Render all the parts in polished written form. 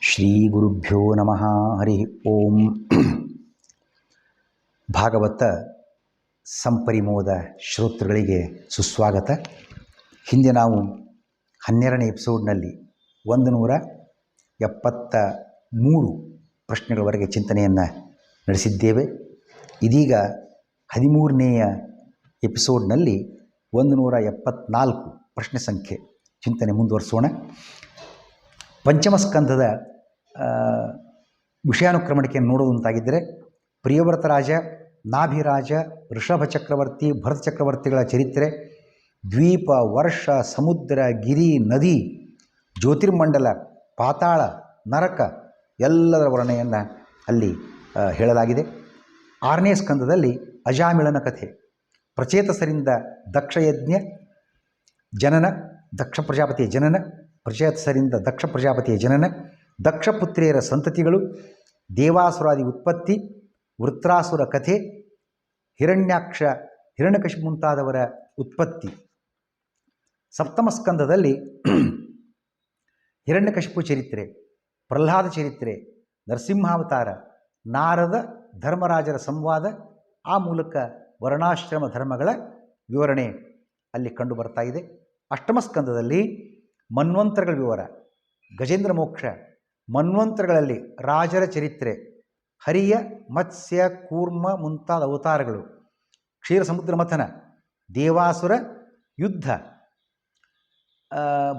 ಶ್ರೀ ಗುರುಭ್ಯೋ ನಮಃ. ಹರಿ ಓಂ. ಭಾಗವತ ಸಂಪರಿಮೋದ ಶ್ರೋತೃಗಳಿಗೆ ಸುಸ್ವಾಗತ. ಹಿಂದೆ ನಾವು 12ನೇ ಎಪಿಸೋಡ್ನಲ್ಲಿ 173 ಪ್ರಶ್ನೆಗಳವರೆಗೆ ಚಿಂತನೆಯನ್ನು ನಡೆಸಿದ್ದೇವೆ. ಇದೀಗ 13ನೇಯ ಎಪಿಸೋಡ್ನಲ್ಲಿ 174 ಪ್ರಶ್ನೆ ಸಂಖ್ಯೆ ಚಿಂತನೆ ಮುಂದುವರಿಸೋಣ. ಪಂಚಮಸ್ಕಂಧದ ವಿಷಯಾನುಕ್ರಮಣಿಕೆಯನ್ನು ನೋಡುವಂತಾಗಿದ್ದರೆ, ಪ್ರಿಯವ್ರತ ರಾಜ, ನಾಭಿರಾಜ, ಋಷಭ ಚಕ್ರವರ್ತಿ, ಭರತ ಚಕ್ರವರ್ತಿಗಳ ಚರಿತ್ರೆ, ದ್ವೀಪ, ವರ್ಷ, ಸಮುದ್ರ, ಗಿರಿ, ನದಿ, ಜ್ಯೋತಿರ್ಮಂಡಲ, ಪಾತಾಳ, ನರಕ ಎಲ್ಲದರ ವರ್ಣನೆಯನ್ನು ಅಲ್ಲಿ ಹೇಳಲಾಗಿದೆ. 6ನೇ ಸ್ಕಂದದಲ್ಲಿ ಅಜಾಮಿಳನ ಕಥೆ, ಪ್ರಚೇತಸರಿಂದ ದಕ್ಷಯಜ್ಞ ಜನನ, ದಕ್ಷ ಪ್ರಜಾಪತಿಯ ಜನನ, ಪ್ರಚೇತಸರಿಂದ ದಕ್ಷ ಪ್ರಜಾಪತಿಯ ಜನನ, ದಕ್ಷಪುತ್ರಿಯರ ಸಂತತಿಗಳು, ದೇವಾಸುರಾದಿ ಉತ್ಪತ್ತಿ, ವೃತ್ರಾಸುರ ಕಥೆ, ಹಿರಣ್ಯಾಕ್ಷ, ಹಿರಣ್ಯಕಶಿಪು ಮುಂತಾದವರ ಉತ್ಪತ್ತಿ. ಸಪ್ತಮ ಸ್ಕಂದದಲ್ಲಿ ಹಿರಣ್ಯಕಶಿಪು ಚರಿತ್ರೆ, ಪ್ರಹ್ಲಾದ ಚರಿತ್ರೆ, ನರಸಿಂಹಾವತಾರ, ನಾರದ ಧರ್ಮರಾಜರ ಸಂವಾದ, ಆ ಮೂಲಕ ವರ್ಣಾಶ್ರಮ ಧರ್ಮಗಳ ವಿವರಣೆ ಅಲ್ಲಿ ಕಂಡು ಬರ್ತಾ ಇದೆ. ಅಷ್ಟಮ ಸ್ಕಂದದಲ್ಲಿ ಮನ್ವಂತರಗಳ ವಿವರ, ಗಜೇಂದ್ರ ಮೋಕ್ಷ, ಮನ್ವಂತರಗಳಲ್ಲಿ ರಾಜರ ಚರಿತ್ರೆ, ಹರಿಯ, ಮತ್ಸ್ಯ, ಕೂರ್ಮ ಮುಂತಾದ ಅವತಾರಗಳು, ಕ್ಷೀರ ಸಮುದ್ರ ಮಥನ, ದೇವಾಸುರ ಯುದ್ಧ,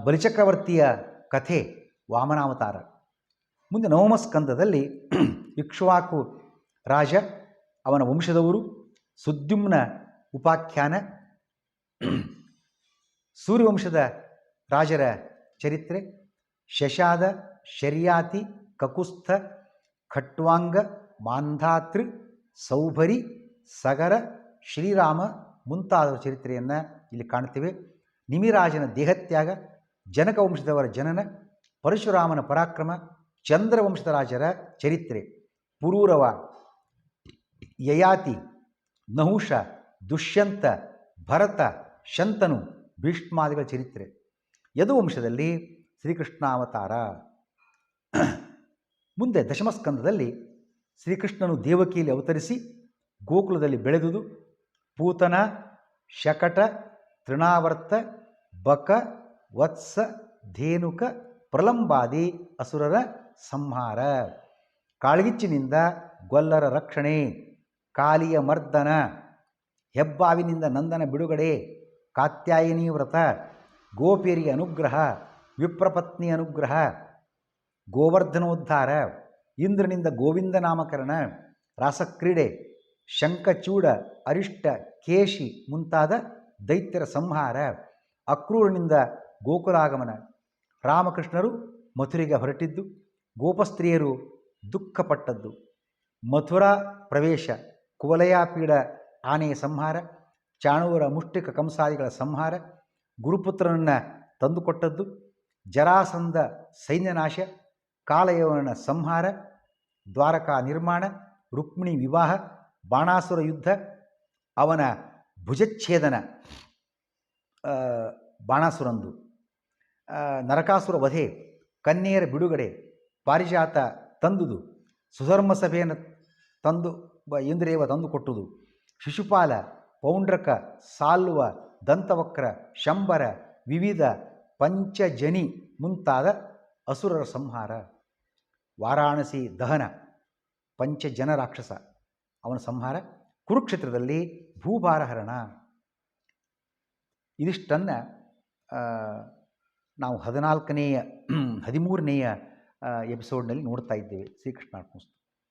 ಬಲಿಚಕ್ರವರ್ತಿಯ ಕಥೆ, ವಾಮನಾವತಾರ. ಮುಂದೆ ನವಮ ಸ್ಕಂದದಲ್ಲಿ ಇಕ್ಷ್ವಾಕು ರಾಜ, ಅವನ ವಂಶದವರು, ಸುದ್ಯುಮ್ನ ಉಪಾಖ್ಯಾನ, ಸೂರ್ಯವಂಶದ ರಾಜರ ಚರಿತ್ರೆ, ಶಶಾದ, ಶರ್ಯಾತಿ, ಕಕುಸ್ಥ, ಖಟ್ವಾಂಗ, ಮಾಂಧಾತೃ, ಸೌಭರಿ, ಸಗರ, ಶ್ರೀರಾಮ ಮುಂತಾದವರ ಚರಿತ್ರೆಯನ್ನು ಇಲ್ಲಿ ಕಾಣ್ತೇವೆ. ನಿಮಿರಾಜನ ದೇಹತ್ಯಾಗ, ಜನಕ ವಂಶದವರ ಜನನ, ಪರಶುರಾಮನ ಪರಾಕ್ರಮ, ಚಂದ್ರವಂಶದ ರಾಜರ ಚರಿತ್ರೆ, ಪುರೂರವ, ಯಯಾತಿ, ನಹುಷ, ದುಷ್ಯಂತ, ಭರತ, ಶಂತನು, ಭೀಷ್ಮಾದಿಗಳ ಚರಿತ್ರೆ. ಯದುವಂಶದಲ್ಲಿ ಶ್ರೀಕೃಷ್ಣಾವತಾರ. ಮುಂದೆ ದಶಮಸ್ಕಂದದಲ್ಲಿ ಶ್ರೀಕೃಷ್ಣನು ದೇವಕಿಯಲ್ಲಿ ಅವತರಿಸಿ ಗೋಕುಲದಲ್ಲಿ ಬೆಳೆದುದು, ಪೂತನ, ಶಕಟ, ತೃಣಾವರ್ತ, ಬಕ, ವತ್ಸ, ಧೇನುಕ, ಪ್ರಲಂಬಾದಿ ಅಸುರರ ಸಂಹಾರ, ಕಾಳ್ಗಿಚ್ಚಿನಿಂದ ಗೊಲ್ಲರ ರಕ್ಷಣೆ, ಕಾಲಿಯ ಮರ್ದನ, ಹೆಬ್ಬಾವಿನಿಂದ ನಂದನ ಬಿಡುಗಡೆ, ಕಾತ್ಯಾಯಿನಿ ವ್ರತ, ಗೋಪಿಯರಿಗೆ ಅನುಗ್ರಹ, ವಿಪ್ರಪತ್ನಿ ಅನುಗ್ರಹ, ಗೋವರ್ಧನೋದ್ಧಾರ, ಇಂದ್ರನಿಂದ ಗೋವಿಂದ ನಾಮಕರಣ, ರಾಸಕ್ರೀಡೆ, ಶಂಖಚೂಡ, ಅರಿಷ್ಟ, ಕೇಶಿ ಮುಂತಾದ ದೈತ್ಯರ ಸಂಹಾರ, ಅಕ್ರೂರನಿಂದ ಗೋಕುಲಾಗಮನ, ರಾಮಕೃಷ್ಣರು ಮಥುರೆಗೆ ಹೊರಟಿದ್ದು, ಗೋಪಸ್ತ್ರೀಯರು ದುಃಖಪಟ್ಟದ್ದು, ಮಥುರಾ ಪ್ರವೇಶ, ಕುವಲಯಾಪೀಡ ಆನೆಯ ಸಂಹಾರ, ಚಾಣೂರ ಮುಷ್ಟಿಕ ಕಂಸಾದಿಗಳ ಸಂಹಾರ, ಗುರುಪುತ್ರನನ್ನು ತಂದುಕೊಟ್ಟದ್ದು, ಜರಾಸಂಧ ಸೈನ್ಯನಾಶ, ಕಾಲಯವನ ಸಂಹಾರ, ದ್ವಾರಕಾ ನಿರ್ಮಾಣ, ರುಕ್ಮಿಣಿ ವಿವಾಹ, ಬಾಣಾಸುರ ಯುದ್ಧ, ಅವನ ಭುಜಚ್ಛೇದನ ಬಾಣಾಸುರಂದು, ನರಕಾಸುರ ವಧೆ, ಕನ್ಯೆಯರ ಬಿಡುಗಡೆ, ಪಾರಿಜಾತ ತಂದುದು, ಸುಧರ್ಮ ಸಭೆಯನ್ನು ಇಂದ್ರಿಯವ ತಂದುಕೊಟ್ಟುದು, ಶಿಶುಪಾಲ, ಪೌಂಡ್ರಕ, ಸಾಲ್ವ, ದಂತವಕ್ರ, ಶಂಬರ, ವಿವಿಧ, ಪಂಚಜನಿ ಮುಂತಾದ ಅಸುರರ ಸಂಹಾರ, ವಾರಾಣಸಿ ದಹನ, ಪಂಚಜನ ರಾಕ್ಷಸ ಅವನ ಸಂಹಾರ, ಕುರುಕ್ಷೇತ್ರದಲ್ಲಿ ಭೂಭಾರಹರಣ. ಇದಿಷ್ಟನ್ನು ನಾವು 13ನೇಯ ಎಪಿಸೋಡ್ನಲ್ಲಿ ನೋಡ್ತಾ ಇದ್ದೇವೆ. ಶ್ರೀಕೃಷ್ಣ ಅರ್ಪಣೆ.